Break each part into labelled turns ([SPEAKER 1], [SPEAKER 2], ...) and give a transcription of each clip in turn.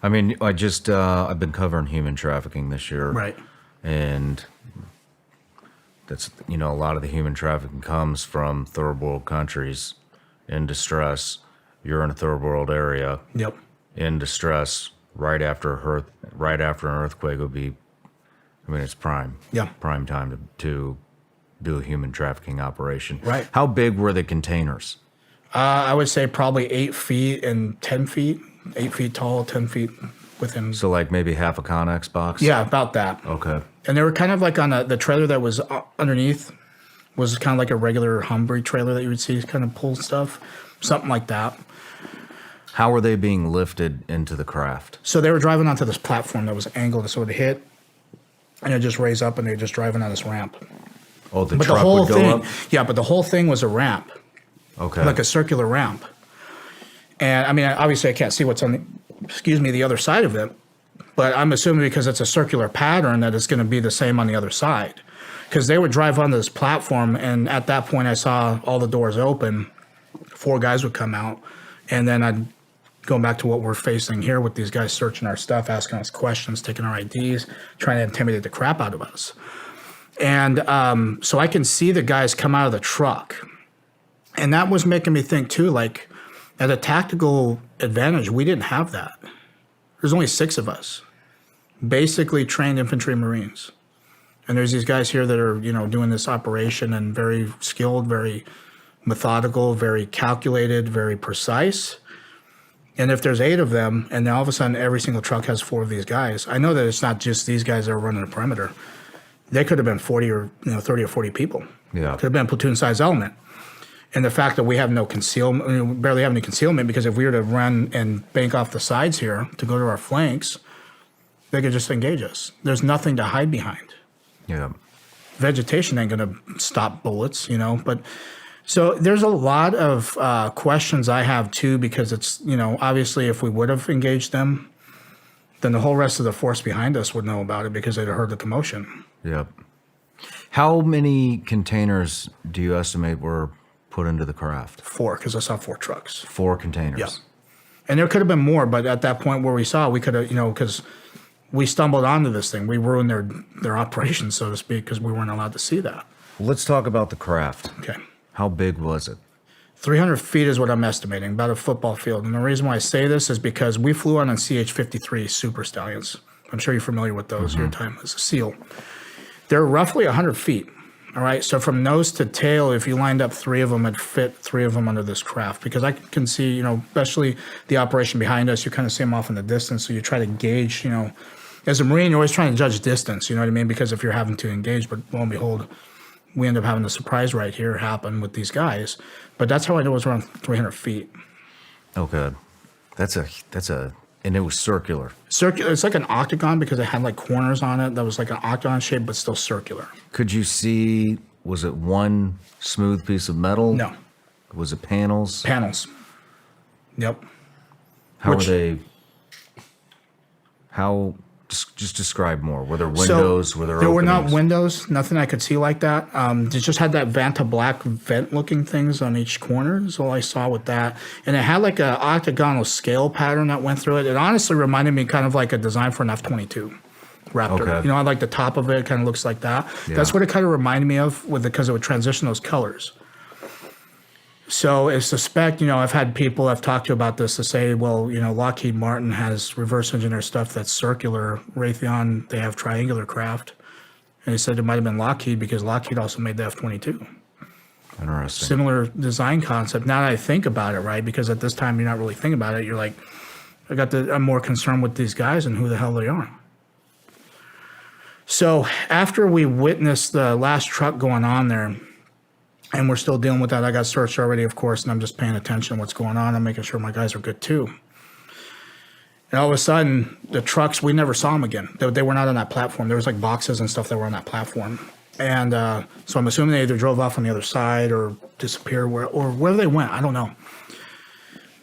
[SPEAKER 1] I mean, I've been covering human trafficking this year.
[SPEAKER 2] Right.
[SPEAKER 1] And that's, a lot of the human trafficking comes from third world countries in distress. You're in a third world area.
[SPEAKER 2] Yep.
[SPEAKER 1] In distress right after an earthquake would be, it's prime.
[SPEAKER 2] Yeah.
[SPEAKER 1] Prime time to do a human trafficking operation.
[SPEAKER 2] Right.
[SPEAKER 1] How big were the containers?
[SPEAKER 2] I would say probably 8 feet and 10 feet, 8 feet tall, 10 feet within.
[SPEAKER 1] So like maybe half a Connex box?
[SPEAKER 2] Yeah, about that.
[SPEAKER 1] Okay.
[SPEAKER 2] And they were kind of like on the trailer that was underneath was kind of like a regular Humvee trailer that you would see kind of pull stuff, something like that.
[SPEAKER 1] How were they being lifted into the craft?
[SPEAKER 2] So they were driving onto this platform that was angled, so it hit, and it just raised up, and they were just driving on this ramp.
[SPEAKER 1] Oh, the truck would go up?
[SPEAKER 2] Yeah, but the whole thing was a ramp.
[SPEAKER 1] Okay.
[SPEAKER 2] Like a circular ramp. And I mean, obviously I can't see what's on the other side of it, but I'm assuming because it's a circular pattern that it's going to be the same on the other side. Because they would drive onto this platform, and at that point I saw all the doors open, 4 guys would come out, and then I'd go back to what we're facing here with these guys searching our stuff, asking us questions, taking our IDs, trying to intimidate the crap out of us. And so I can see the guys come out of the truck. And that was making me think too, like at a tactical advantage, we didn't have that. There's only 6 of us, basically trained infantry Marines. And there's these guys here that are, doing this operation and very skilled, very methodical, very calculated, very precise. And if there's 8 of them, and then all of a sudden every single truck has 4 of these guys, I know that it's not just these guys that are running the perimeter. They could have been 40 or 30 or 40 people.
[SPEAKER 1] Yeah.
[SPEAKER 2] Could have been a platoon-sized element. And the fact that we have no concealment, we barely have any concealment, because if we were to run and bank off the sides here to go to our flanks, they could just engage us. There's nothing to hide behind.
[SPEAKER 1] Yeah.
[SPEAKER 2] Vegetation ain't going to stop bullets, But so there's a lot of questions I have too, because it's, obviously if we would have engaged them, then the whole rest of the force behind us would know about it because they'd have heard the commotion.
[SPEAKER 1] Yep. How many containers do you estimate were put into the craft?
[SPEAKER 2] 4, because I saw 4 trucks.
[SPEAKER 1] 4 containers.
[SPEAKER 2] Yeah. And there could have been more, but at that point where we saw, we could have, because we stumbled onto this thing. We ruined their operation, so to speak, because we weren't allowed to see that.
[SPEAKER 1] Let's talk about the craft.
[SPEAKER 2] Okay.
[SPEAKER 1] How big was it?
[SPEAKER 2] 300 feet is what I'm estimating, about a football field. And the reason why I say this is because we flew on CH-53 Super Stallions. I'm sure you're familiar with those, your time as a SEAL. They're roughly 100 feet. All right, so from nose to tail, if you lined up 3 of them, it'd fit 3 of them under this craft. Because I can see, especially the operation behind us, you kind of see them off in the distance. So you try to gauge, as a Marine, you're always trying to judge distance, you know what I mean? Because if you're having to engage, but lo and behold, we end up having a surprise right here happen with these guys. But that's how I know it was around 300 feet.
[SPEAKER 1] Okay. And it was circular.
[SPEAKER 2] Circular. It's like an octagon because it had like corners on it. That was like an octagon shape, but still circular.
[SPEAKER 1] Could you see, was it one smooth piece of metal?
[SPEAKER 2] No.
[SPEAKER 1] Was it panels?
[SPEAKER 2] Panels. Yep.
[SPEAKER 1] Just describe more. Were there windows?
[SPEAKER 2] So,
[SPEAKER 1] were there
[SPEAKER 2] There were
[SPEAKER 1] openings?
[SPEAKER 2] not windows. Nothing I could see like that. It just had that Vanta black vent-looking things on each corner is all I saw with that. And it had like a octagonal scale pattern that went through it. It honestly reminded me kind of like a design for an F-22 Raptor.
[SPEAKER 1] Okay.
[SPEAKER 2] I like the top of it kind of looks like that.
[SPEAKER 1] Yeah.
[SPEAKER 2] That's what it kind of reminded me of because it would transition those colors. So I suspect, I've had people I've talked to about this to say, well, Lockheed Martin has reverse engineer stuff that's circular. Raytheon, they have triangular craft. And he said it might have been Lockheed because Lockheed also made the F-22.
[SPEAKER 1] Interesting.
[SPEAKER 2] Similar design concept. Now that I think about it, right, because at this time you're not really thinking about it. You're like, I'm more concerned with these guys and who the hell they are. So after we witnessed the last truck going on there, and we're still dealing with that. I got searched already, of course, and I'm just paying attention to what's going on. I'm making sure my guys are good too. And all of a sudden, the trucks, we never saw them again. They were not on that platform. There was like boxes and stuff that were on that platform. And so I'm assuming they either drove off on the other side or disappeared or where they went. I don't know.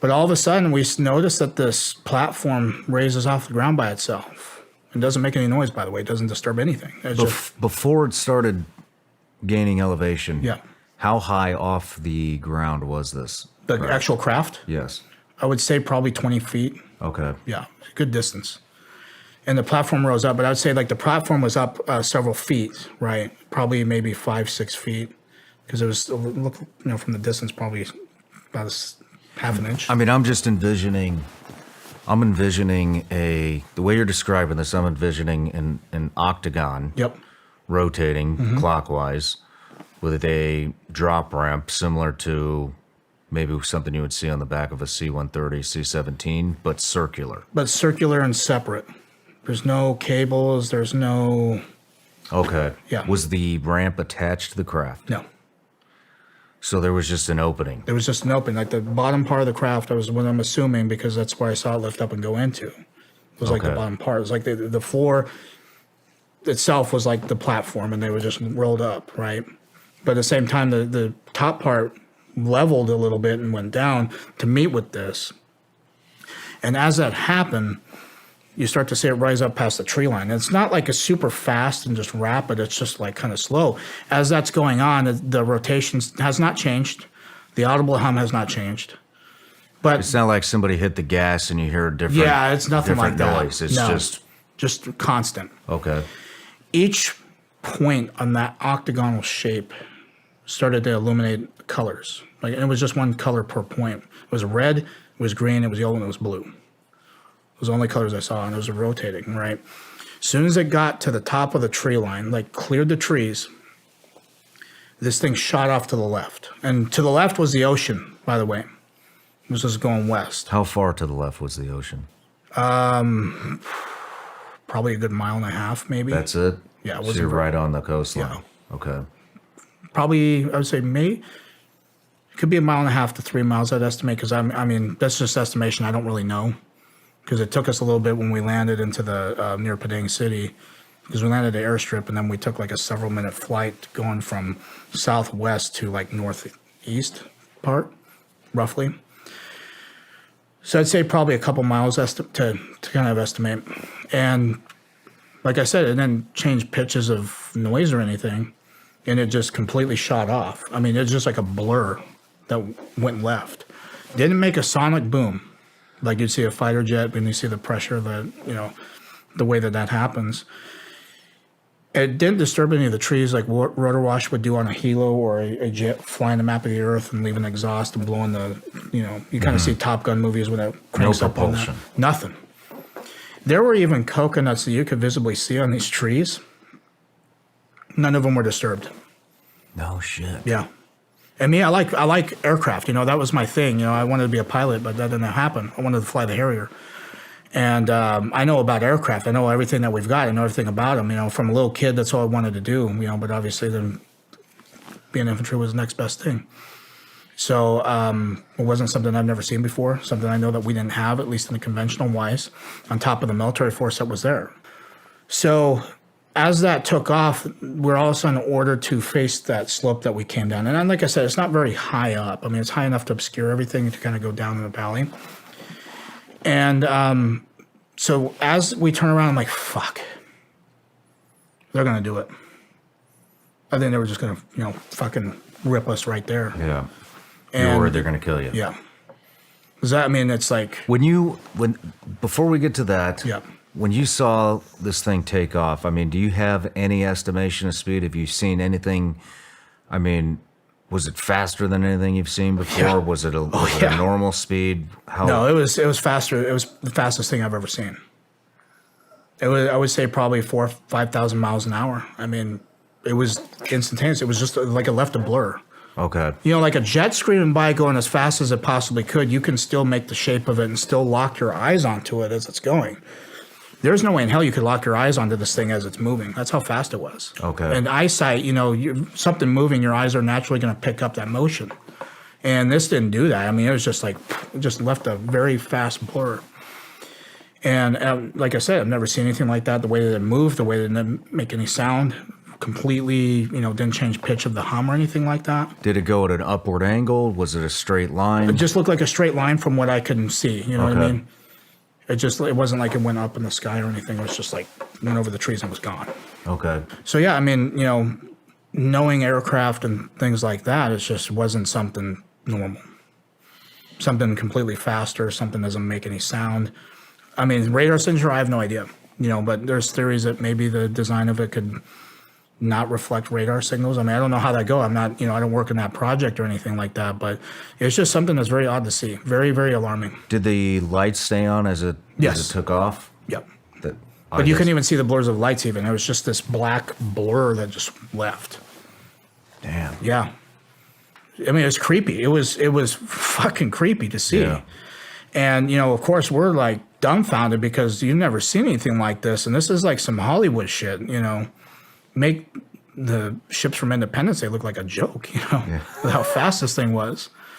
[SPEAKER 2] But all of a sudden, we noticed that this platform raises off the ground by itself. It doesn't make any noise, by the way. It doesn't disturb anything.
[SPEAKER 1] Before it started gaining elevation,
[SPEAKER 2] yeah.
[SPEAKER 1] How high off the ground was this?
[SPEAKER 2] The actual craft?
[SPEAKER 1] Yes.
[SPEAKER 2] I would say probably 20 feet.
[SPEAKER 1] Okay.
[SPEAKER 2] Yeah, good distance. And the platform rose up, but I would say like the platform was up several feet, right? Probably maybe 5-6 feet, because it was look, from the distance probably about half an inch.
[SPEAKER 1] I mean, I'm envisioning the way you're describing this. I'm envisioning an octagon.
[SPEAKER 2] Yep.
[SPEAKER 1] Rotating clockwise with a drop ramp similar to maybe something you would see on the back of a C-130, C-17, but circular.
[SPEAKER 2] But circular and separate. There's no cables. There's no.
[SPEAKER 1] Okay.
[SPEAKER 2] Yeah.
[SPEAKER 1] Was the ramp attached to the craft?
[SPEAKER 2] No.
[SPEAKER 1] So there was just an opening.
[SPEAKER 2] There was just an opening. Like the bottom part of the craft, was what I'm assuming, because that's where I saw it lift up and go into. It was like the bottom part. It was like the floor itself was like the platform, and they were just rolled up, right? But at the same time, the top part leveled a little bit and went down to meet with this. And as that happened, you start to see it rise up past the tree line. And it's not like a super fast and just rapid. It's just like kind of slow. As that's going on, the rotation has not changed. The audible hum has not changed. But
[SPEAKER 1] it's not like somebody hit the gas and you hear a different.
[SPEAKER 2] Yeah, it's nothing like that.
[SPEAKER 1] Noise. It's
[SPEAKER 2] No,
[SPEAKER 1] just
[SPEAKER 2] constant.
[SPEAKER 1] Okay.
[SPEAKER 2] Each point on that octagonal shape started to illuminate colors. Like, and it was just one color per point. It was red, it was green, it was yellow, and it was blue. Those are the only colors I saw, and it was rotating, right? As soon as it got to the top of the tree line, like cleared the trees, this thing shot off to the left. And to the left was the ocean, by the way. It was just going west.
[SPEAKER 1] How far to the left was the ocean?
[SPEAKER 2] Probably a good mile and a half, maybe.
[SPEAKER 1] That's it?
[SPEAKER 2] Yeah, it
[SPEAKER 1] So
[SPEAKER 2] wasn't
[SPEAKER 1] you're
[SPEAKER 2] very-
[SPEAKER 1] right on the coastline.
[SPEAKER 2] Yeah.
[SPEAKER 1] Okay.
[SPEAKER 2] Probably, I would say, it could be a mile and a half to 3 miles, I'd estimate, because I mean, that's just estimation. I don't really know, because it took us a little bit when we landed into the near Padang City, because we landed at the airstrip, and then we took like a several-minute flight going from southwest to like northeast part, roughly. So I'd say probably a couple miles to kind of estimate. And like I said, it didn't change pitches of noise or anything, and it just completely shot off. I mean, it's just like a blur that went left. Didn't make a sonic boom like you'd see a fighter jet when you see the pressure that, the way that happens. It didn't disturb any of the trees like rotor wash would do on a helo or a jet flying the map of the earth and leaving exhaust and blowing the, you kind of see Top Gun movies when it cranks up on that.
[SPEAKER 1] propulsion.
[SPEAKER 2] Nothing. There were even coconuts that you could visibly see on these trees. None of them were disturbed.
[SPEAKER 1] No shit.
[SPEAKER 2] Yeah. And me, I like aircraft. That was my thing. I wanted to be a pilot, but that didn't happen. I wanted to fly the Harrier. And I know about aircraft. I know everything that we've got. I know everything about them. From a little kid, that's all I wanted to do. But obviously then being infantry was the next best thing. So it wasn't something I've never seen before, something I know that we didn't have, at least in the conventional wise, on top of the military force that was there. So as that took off, we're all of a sudden ordered to face that slope that we came down. And like I said, it's not very high up. I mean, it's high enough to obscure everything to kind of go down in the valley. And so as we turn around, I'm like, fuck. They're going to do it. I think they were just going to, fucking rip us right there.
[SPEAKER 1] Yeah.
[SPEAKER 2] And
[SPEAKER 1] You're worried they're going to kill you.
[SPEAKER 2] yeah. Does that mean it's like,
[SPEAKER 1] Before we get to that,
[SPEAKER 2] yeah.
[SPEAKER 1] when you saw this thing take off, I mean, do you have any estimation of speed? Have you seen anything? I mean, was it faster than anything you've seen before?
[SPEAKER 2] Yeah.
[SPEAKER 1] Was it a normal speed?
[SPEAKER 2] No, it was faster. It was the fastest thing I've ever seen. It was, I would say, probably 4,000 or 5,000 miles an hour. I mean, it was instantaneous. It was just like it left a blur.
[SPEAKER 1] Okay.
[SPEAKER 2] Like a jet screaming by going as fast as it possibly could, you can still make the shape of it and still lock your eyes onto it as it's going. There's no way in hell you could lock your eyes onto this thing as it's moving. That's how fast it was.
[SPEAKER 1] Okay.
[SPEAKER 2] And eyesight, something moving, your eyes are naturally going to pick up that motion. And this didn't do that. I mean, it was just like, it just left a very fast blur. And like I said, I've never seen anything like that. The way that it moved, the way that it didn't make any sound, completely, didn't change pitch of the hum or anything like that.
[SPEAKER 1] Did it go at an upward angle? Was it a straight line?
[SPEAKER 2] It just looked like a straight line from what I could see. You know what I mean? It wasn't like it went up in the sky or anything. It was just like went over the trees and was gone.
[SPEAKER 1] Okay.
[SPEAKER 2] So yeah, I mean, knowing aircraft and things like that, it just wasn't something normal. something completely faster, something doesn't make any sound. I mean, radar signature, I have no idea, but there's theories that maybe the design of it could not reflect radar signals. I mean, I don't know how that go. I'm not, I don't work in that project or anything like that, but it's just something that's very odd to see. Very, very alarming.
[SPEAKER 1] Did the lights stay on as it took off?
[SPEAKER 2] Yep.
[SPEAKER 1] But
[SPEAKER 2] you couldn't even see the blurs of lights even. It was just this black blur that just left.
[SPEAKER 1] Damn.
[SPEAKER 2] Yeah. I mean, it was creepy. It was fucking creepy to see.
[SPEAKER 1] Yeah.
[SPEAKER 2] And, of course, we're like dumbfounded because you've never seen anything like this. And this is like some Hollywood shit, Make the ships from Independence Day look like a joke, with how fast this thing was.